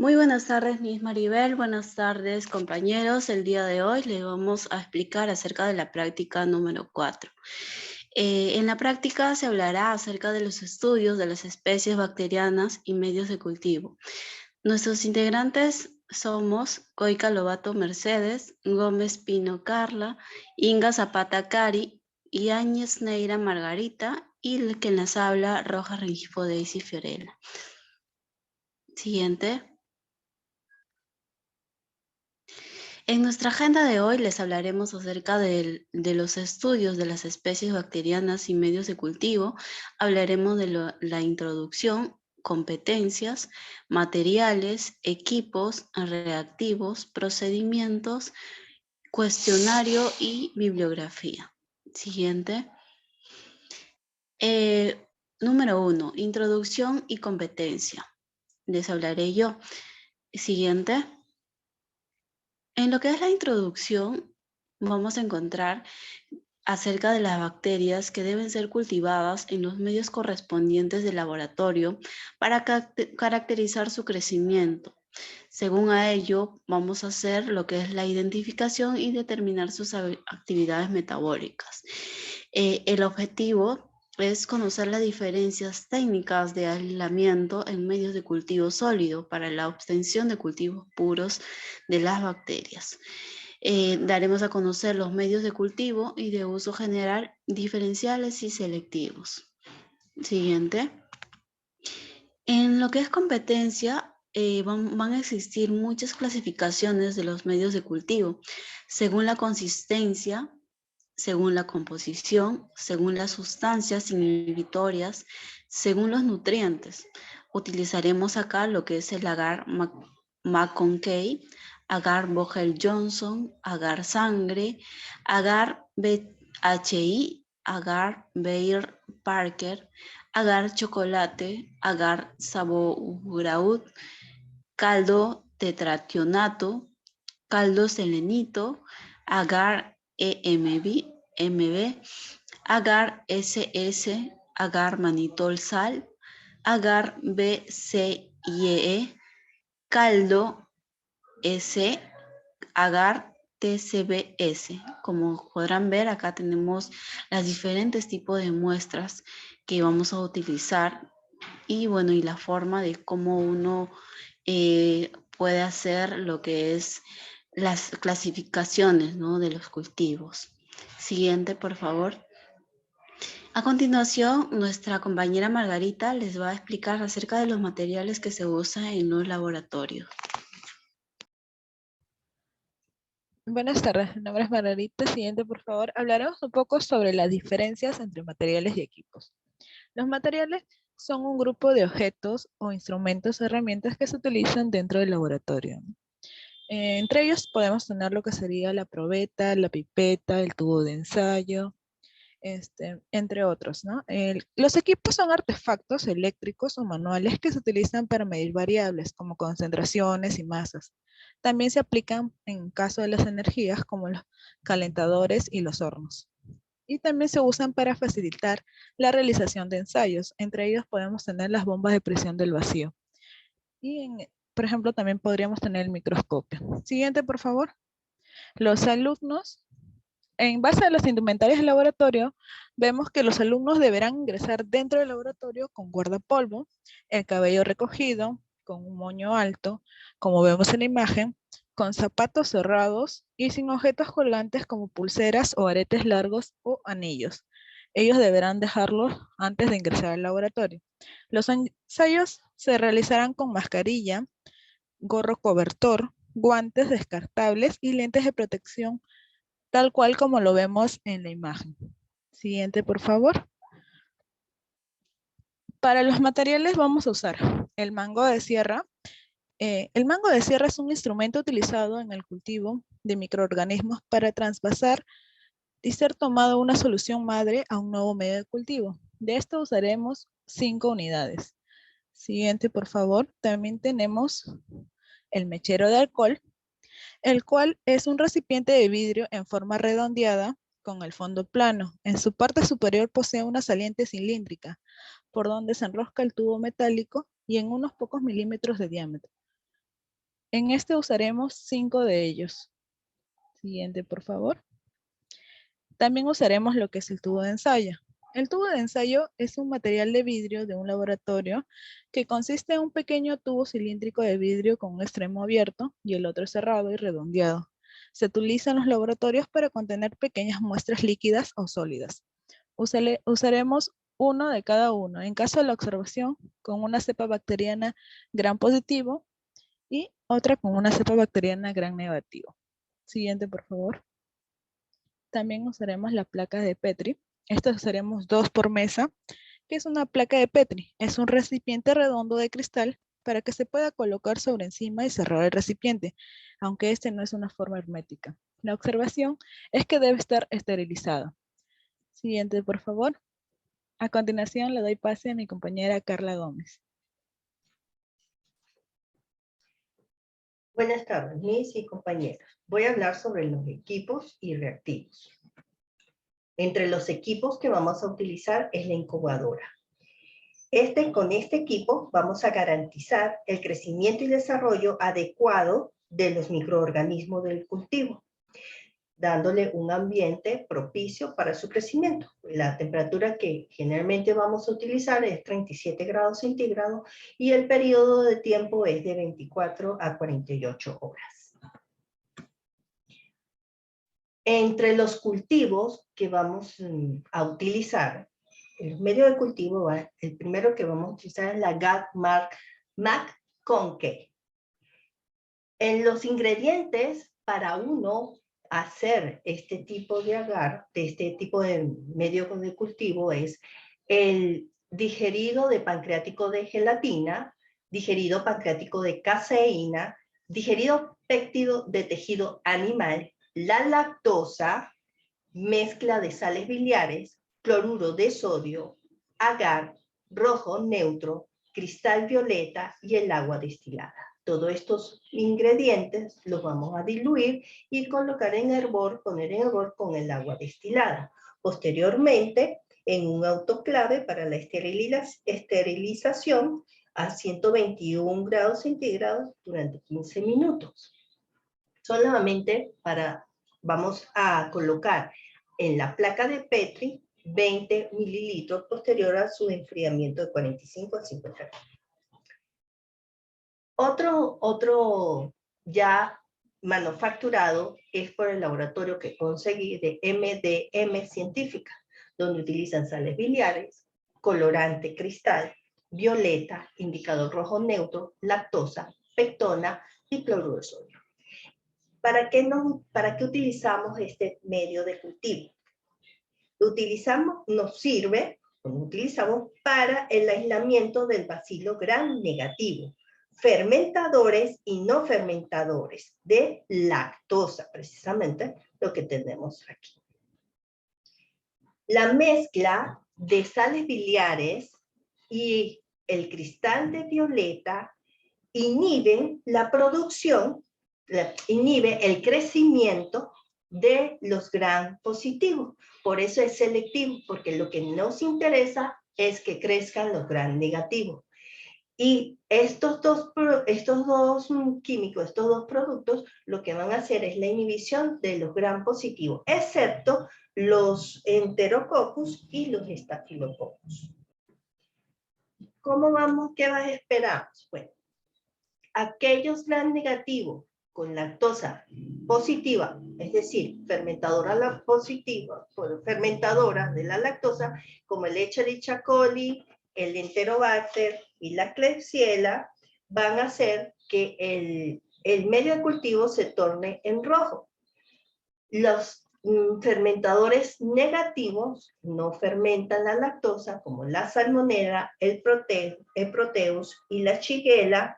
Muy buenas tardes, Miss Maribel. Buenas tardes, compañeros. El día de hoy les vamos a explicar acerca de la práctica número 4. En la práctica se hablará acerca de los estudios de las especies bacterianas y medios de cultivo. Nuestros integrantes somos Coica Lobato Mercedes, Gómez Pino Carla, Inga Zapata Cari, Yáñez Neira Margarita y el que nos habla Rojas Rengifo Daisy Fiorella. Siguiente. En nuestra agenda de hoy les hablaremos acerca de los estudios de las especies bacterianas y medios de cultivo. Hablaremos de la introducción, competencias, materiales, equipos, reactivos, procedimientos, cuestionario y bibliografía. Siguiente. Número 1. Introducción y competencia. Les hablaré yo. Siguiente. En lo que es la introducción, vamos a encontrar acerca de las bacterias que deben ser cultivadas en los medios correspondientes del laboratorio para caracterizar su crecimiento. Según a ello, vamos a hacer lo que es la identificación y determinar sus actividades metabólicas. El objetivo es conocer las diferencias técnicas de aislamiento en medios de cultivo sólido para la obtención de cultivos puros de las bacterias. Daremos a conocer los medios de cultivo y de uso general diferenciales y selectivos. Siguiente. En lo que es competencia, van a existir muchas clasificaciones de los medios de cultivo, según la consistencia, según la composición, según las sustancias inhibitorias, según los nutrientes. Utilizaremos acá lo que es el agar McConkey, agar Vogel-Johnson, agar sangre, agar BHI, agar Bayer-Parker, agar chocolate, agar sauerkraut, caldo tetrationato, caldo selenito, agar MB, agar SS, agar manitol sal, agar BCIE, caldo S, agar TCBS. Como podrán ver, acá tenemos los diferentes tipos de muestras que vamos a utilizar y bueno, y la forma de cómo uno puede hacer lo que es las clasificaciones, ¿no?, de los cultivos. Siguiente, por favor. A continuación, nuestra compañera Margarita les va a explicar acerca de los materiales que se usan en los laboratorios. Buenas tardes, mi nombre es Margarita. Siguiente, por favor. Hablaremos un poco sobre las diferencias entre materiales y equipos. Los materiales son un grupo de objetos o instrumentos o herramientas que se utilizan dentro del laboratorio. Entre ellos podemos tener lo que sería la probeta, la pipeta, el tubo de ensayo, entre otros, ¿no? Los equipos son artefactos eléctricos o manuales que se utilizan para medir variables como concentraciones y masas. También se aplican en caso de las energías como los calentadores y los hornos. Y también se usan para facilitar la realización de ensayos. Entre ellos podemos tener las bombas de presión del vacío. Y, por ejemplo, también podríamos tener el microscopio. Siguiente, por favor. Los alumnos, en base a los indumentarios del laboratorio, vemos que los alumnos deberán ingresar dentro del laboratorio con guardapolvo, el cabello recogido, con un moño alto, como vemos en la imagen, con zapatos cerrados y sin objetos colgantes como pulseras o aretes largos o anillos. Ellos deberán dejarlos antes de ingresar al laboratorio. Los ensayos se realizarán con mascarilla, gorro cobertor, guantes descartables y lentes de protección, tal cual como lo vemos en la imagen. Siguiente, por favor. Para los materiales vamos a usar el mango de sierra. El mango de sierra es un instrumento utilizado en el cultivo de microorganismos para trasvasar y ser tomado una solución madre a un nuevo medio de cultivo. De esto usaremos 5 unidades. Siguiente, por favor. También tenemos el mechero de alcohol, el cual es un recipiente de vidrio en forma redondeada con el fondo plano. En su parte superior posee una saliente cilíndrica, por donde se enrosca el tubo metálico y en unos pocos milímetros de diámetro. En este usaremos 5 de ellos. Siguiente, por favor. También usaremos lo que es el tubo de ensayo. El tubo de ensayo es un material de vidrio de un laboratorio que consiste en un pequeño tubo cilíndrico de vidrio con un extremo abierto y el otro cerrado y redondeado. Se utiliza en los laboratorios para contener pequeñas muestras líquidas o sólidas. Usaremos uno de cada uno. En caso de la observación, con una cepa bacteriana gram positivo y otra con una cepa bacteriana gram negativo. Siguiente, por favor. También usaremos la placa de Petri. Esta usaremos 2 por mesa. ¿Qué es una placa de Petri? Es un recipiente redondo de cristal para que se pueda colocar sobre encima y cerrar el recipiente, aunque este no es una forma hermética. La observación es que debe estar esterilizado. Siguiente, por favor. A continuación le doy pase a mi compañera Carla Gómez. Buenas tardes, mis y compañeros. Voy a hablar sobre los equipos y reactivos. Entre los equipos que vamos a utilizar es la incubadora. Con este equipo vamos a garantizar el crecimiento y desarrollo adecuado de los microorganismos del cultivo, dándole un ambiente propicio para su crecimiento. La temperatura que generalmente vamos a utilizar es 37 grados centígrados y el periodo de tiempo es de 24 a 48 horas. Entre los cultivos que vamos a utilizar, el medio de cultivo, el primero que vamos a utilizar es la McConkey. En los ingredientes para uno hacer este tipo de agar, de este tipo de medio de cultivo, es el digerido de pancreático de gelatina, digerido pancreático de caseína, digerido péptido de tejido animal, la lactosa, mezcla de sales biliares, cloruro de sodio, agar, rojo neutro, cristal violeta y el agua destilada. Todos estos ingredientes los vamos a diluir y colocar en hervor, poner en hervor con el agua destilada. Posteriormente, en un autoclave para la esterilización a 121 grados centígrados durante 15 minutos. Solamente vamos a colocar en la placa de Petri 20 mililitros posterior a su enfriamiento de 45 a 50 grados. Otro ya manufacturado es por el laboratorio que conseguí de MDM Científica, donde utilizan sales biliares, colorante cristal, violeta, indicador rojo neutro, lactosa, pectona y cloruro de sodio. ¿Para qué utilizamos este medio de cultivo? Lo utilizamos para el aislamiento del bacilo gram negativo, fermentadores y no fermentadores de lactosa, precisamente lo que tenemos aquí. La mezcla de sales biliares y el cristal de violeta inhiben la producción, inhibe el crecimiento de los gram positivos. Por eso es selectivo, porque lo que nos interesa es que crezcan los gram negativos. Y estos dos químicos, estos dos productos, lo que van a hacer es la inhibición de los gram positivos, excepto los enterococcus y los estafilococcus. ¿Cómo vamos? ¿Qué esperamos? Bueno, aquellos gram negativos con lactosa positiva, es decir, fermentadora positiva, fermentadora de la lactosa, como el Escherichia coli, el Enterobacter y la Klebsiella, van a hacer que el medio de cultivo se torne en rojo. Los fermentadores negativos no fermentan la lactosa, como la Salmonella, el Proteus y la Shigella.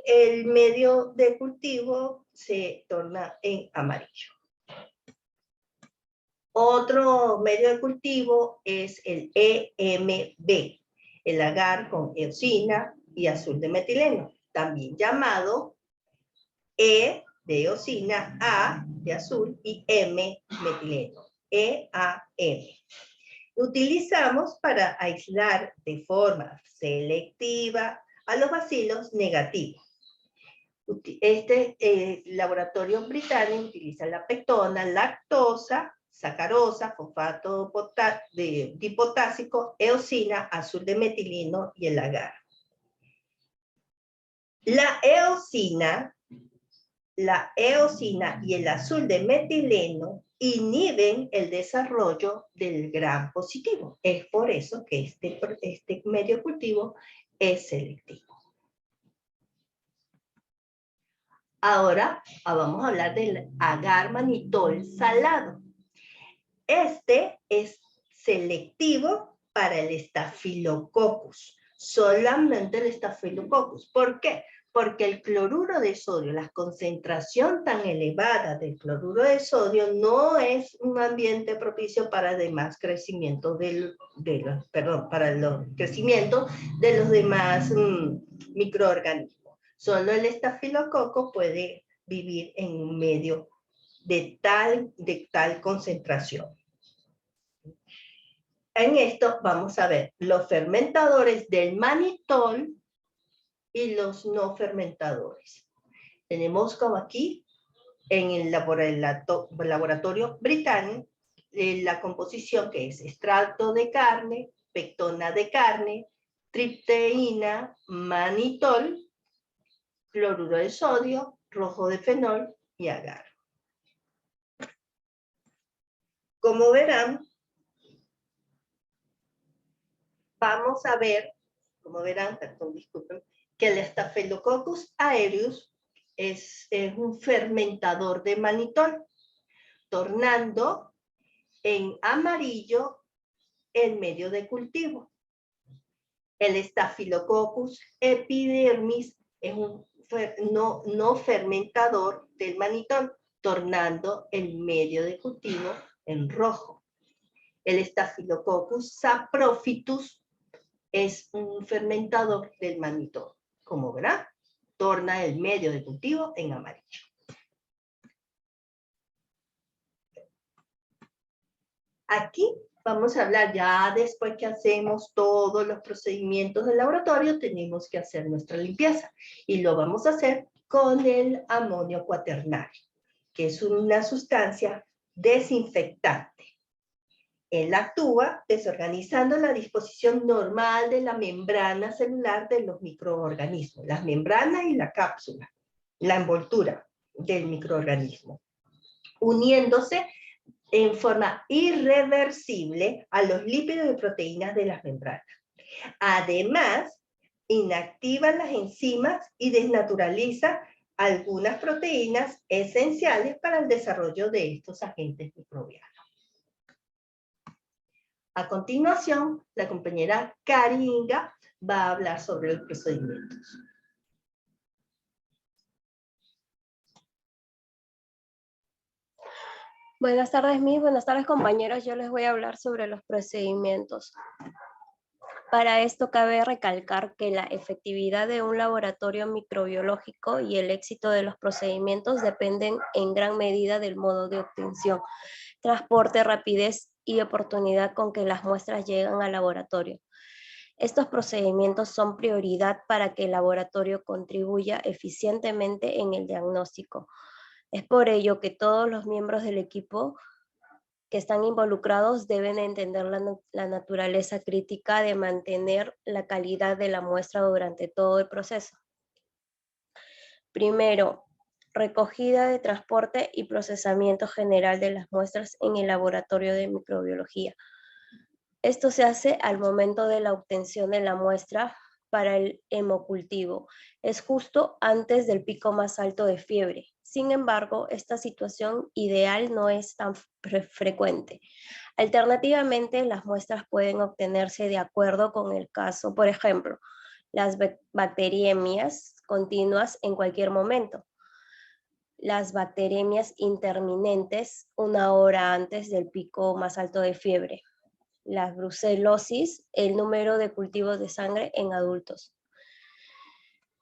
El medio de cultivo se torna en amarillo. Otro medio de cultivo es el EMB, el agar con eosina y azul de metileno, también llamado E de eosina, A de azul y M metileno, EAM. Lo utilizamos para aislar de forma selectiva a los bacilos negativos. Este laboratorio británico utiliza la pectona, lactosa, sacarosa, fosfato dipotásico, eosina, azul de metilino y el agar. La eosina y el azul de metileno inhiben el desarrollo del gram positivo. Es por eso que este medio cultivo es selectivo. Ahora vamos a hablar del agar manitol salado. Este es selectivo para el Staphylococcus, solamente el Staphylococcus. ¿Por qué? Porque el cloruro de sodio, la concentración tan elevada del cloruro de sodio no es un ambiente propicio para además crecimiento para el crecimiento de los demás microorganismos. Solo el estafilococo puede vivir en un medio de tal concentración. En esto vamos a ver los fermentadores del manitol y los no fermentadores. Tenemos como aquí en el laboratorio británico la composición que es extracto de carne, pectona de carne, tripteína, manitol, cloruro de sodio, rojo de fenol y agar. Como verán, vamos a ver, disculpen, que el Staphylococcus aureus es un fermentador de manitol, tornando en amarillo el medio de cultivo. El Staphylococcus epidermis es un no fermentador del manitol, tornando el medio de cultivo en rojo. El Staphylococcus saprophytus es un fermentador del manitol. Como verán, torna el medio de cultivo en amarillo. Aquí vamos a hablar ya después que hacemos todos los procedimientos del laboratorio, tenemos que hacer nuestra limpieza. Y lo vamos a hacer con el amonio cuaternario, que es una sustancia desinfectante. Él actúa desorganizando la disposición normal de la membrana celular de los microorganismos, las membranas y la cápsula, la envoltura del microorganismo, uniéndose en forma irreversible a los lípidos y proteínas de las membranas. Además, inactiva las enzimas y desnaturaliza algunas proteínas esenciales para el desarrollo de estos agentes microbianos. A continuación, la compañera Kari Inga va a hablar sobre los procedimientos. Buenas tardes, Miss. Buenas tardes, compañeros. Yo les voy a hablar sobre los procedimientos. Para esto cabe recalcar que la efectividad de un laboratorio microbiológico y el éxito de los procedimientos dependen en gran medida del modo de obtención, transporte, rapidez y oportunidad con que las muestras llegan al laboratorio. Estos procedimientos son prioridad para que el laboratorio contribuya eficientemente en el diagnóstico. Es por ello que todos los miembros del equipo que están involucrados deben entender la naturaleza crítica de mantener la calidad de la muestra durante todo el proceso. Primero, recogida de transporte y procesamiento general de las muestras en el laboratorio de microbiología. Esto se hace al momento de la obtención de la muestra para el hemocultivo. Es justo antes del pico más alto de fiebre. Sin embargo, esta situación ideal no es tan frecuente. Alternativamente, las muestras pueden obtenerse de acuerdo con el caso. Por ejemplo, las bacteriemias continuas en cualquier momento. Las bacteriemias intermitentes 1 hora antes del pico más alto de fiebre. La brucelosis, el número de cultivos de sangre en adultos.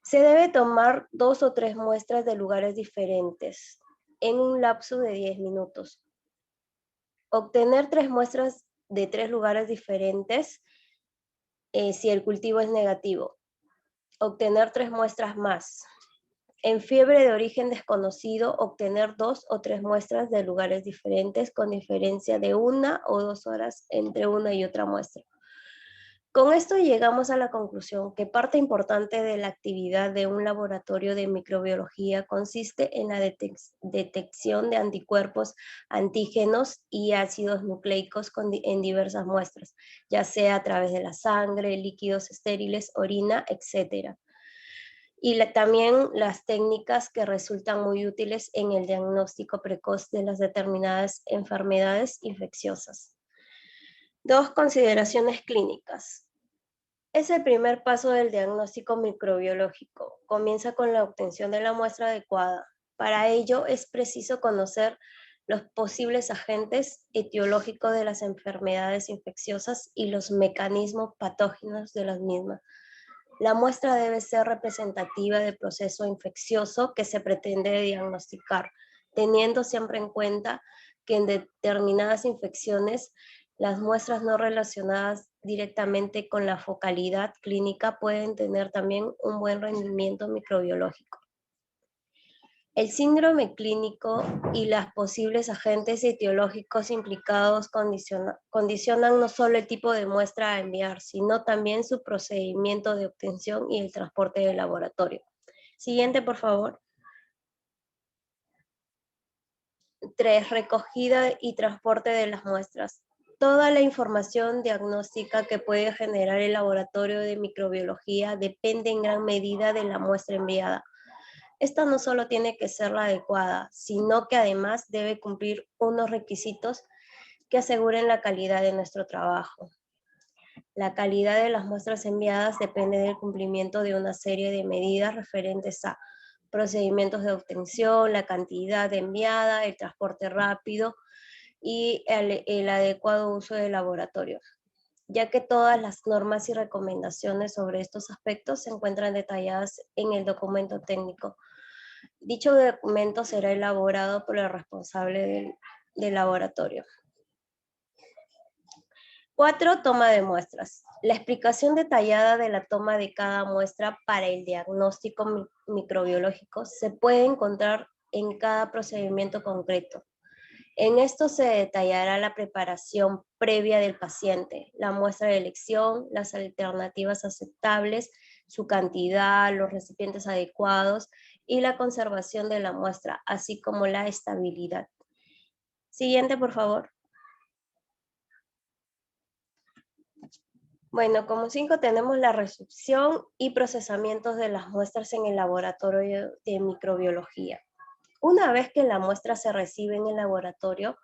Se debe tomar 2 o 3 muestras de lugares diferentes en un lapso de 10 minutos. Obtener 3 muestras de 3 lugares diferentes si el cultivo es negativo. Obtener 3 muestras más. En fiebre de origen desconocido, obtener 2 o 3 muestras de lugares diferentes con diferencia de 1 o 2 horas entre una y otra muestra. Con esto llegamos a la conclusión que parte importante de la actividad de un laboratorio de microbiología consiste en la detección de anticuerpos, antígenos y ácidos nucleicos en diversas muestras, ya sea a través de la sangre, líquidos estériles, orina, etc. Y también las técnicas que resultan muy útiles en el diagnóstico precoz de las determinadas enfermedades infecciosas. 2 consideraciones clínicas. Es el primer paso del diagnóstico microbiológico. Comienza con la obtención de la muestra adecuada. Para ello es preciso conocer los posibles agentes etiológicos de las enfermedades infecciosas y los mecanismos patógenos de las mismas. La muestra debe ser representativa del proceso infeccioso que se pretende diagnosticar, teniendo siempre en cuenta que en determinadas infecciones las muestras no relacionadas directamente con la focalidad clínica pueden tener también un buen rendimiento microbiológico. El síndrome clínico y los posibles agentes etiológicos implicados condicionan no solo el tipo de muestra a enviar, sino también su procedimiento de obtención y el transporte del laboratorio. Siguiente, por favor. 3. Recogida y transporte de las muestras. Toda la información diagnóstica que puede generar el laboratorio de microbiología depende en gran medida de la muestra enviada. Esta no solo tiene que ser la adecuada, sino que además debe cumplir unos requisitos que aseguren la calidad de nuestro trabajo. La calidad de las muestras enviadas depende del cumplimiento de una serie de medidas referentes a procedimientos de obtención, la cantidad enviada, el transporte rápido y el adecuado uso del laboratorio, ya que todas las normas y recomendaciones sobre estos aspectos se encuentran detalladas en el documento técnico. Dicho documento será elaborado por el responsable del laboratorio. 4. Toma de muestras. La explicación detallada de la toma de cada muestra para el diagnóstico microbiológico se puede encontrar en cada procedimiento concreto. En esto se detallará la preparación previa del paciente, la muestra de elección, las alternativas aceptables, su cantidad, los recipientes adecuados y la conservación de la muestra, así como la estabilidad. Siguiente, por favor. Bueno, como 5 tenemos la recepción y procesamiento de las muestras en el laboratorio de microbiología. Una vez que la muestra se recibe en el laboratorio,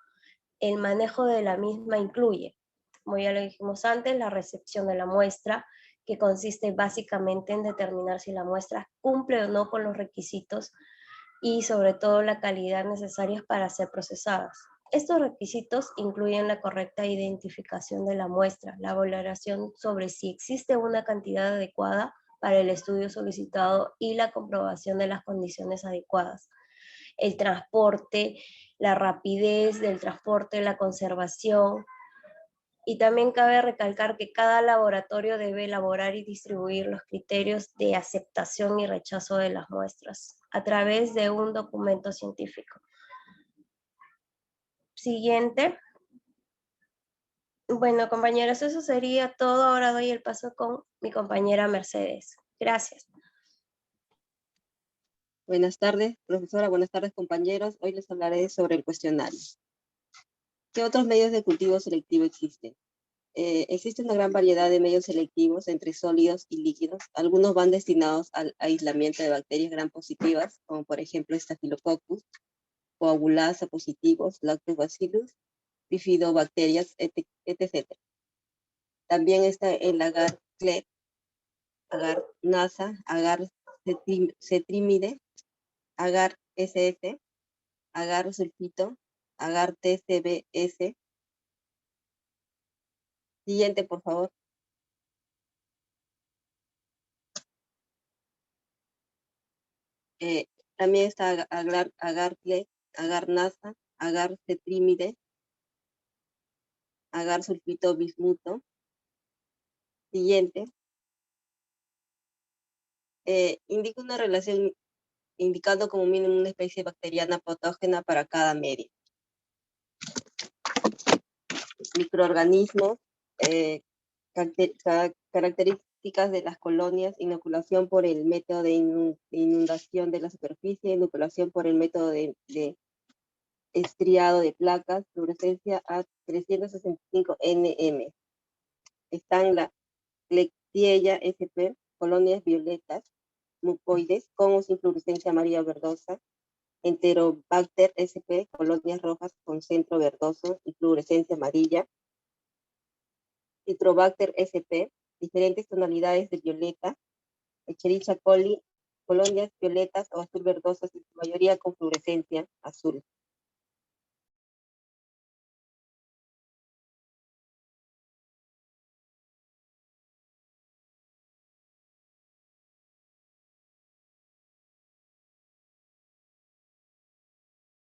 el manejo de la misma incluye, como ya lo dijimos antes, la recepción de la muestra, que consiste básicamente en determinar si la muestra cumple o no con los requisitos y sobre todo la calidad necesarias para ser procesadas. Estos requisitos incluyen la correcta identificación de la muestra, la valoración sobre si existe una cantidad adecuada para el estudio solicitado y la comprobación de las condiciones adecuadas. El transporte, la rapidez del transporte, la conservación. Y también cabe recalcar que cada laboratorio debe elaborar y distribuir los criterios de aceptación y rechazo de las muestras a través de un documento científico. Siguiente. Bueno, compañeros, eso sería todo. Ahora doy el paso con mi compañera Mercedes. Gracias. Buenas tardes, profesora. Buenas tardes, compañeros. Hoy les hablaré sobre el cuestionario. ¿Qué otros medios de cultivo selectivo existen? Existe una gran variedad de medios selectivos entre sólidos y líquidos. Algunos van destinados al aislamiento de bacterias gram positivas, como por ejemplo Staphylococcus, coagulasa positivos, Lactobacillus, bifidobacterias, etc. También está el agar-CLEP, agar-NASA, agar-cetrimide, agar-SS, agar-sulfito, agar-TCBS. Siguiente, por favor. También está agar-CLEP, agar-NASA, agar-cetrimide, agar-sulfito bismuto. Siguiente. Indica una relación indicando como mínimo una especie bacteriana patógena para cada medio. Microorganismos, características de las colonias, inoculación por el método de inundación de la superficie, inoculación por el método de estriado de placas, fluorescencia a 365 nm. Están la Klebsiella sp, colonias violetas, mucoides, con o sin fluorescencia amarilla verdosa, Enterobacter sp, colonias rojas con centro verdoso y fluorescencia amarilla, Citrobacter sp, diferentes tonalidades de violeta, Escherichia coli, colonias violetas o azul verdosas, en su mayoría con fluorescencia azul.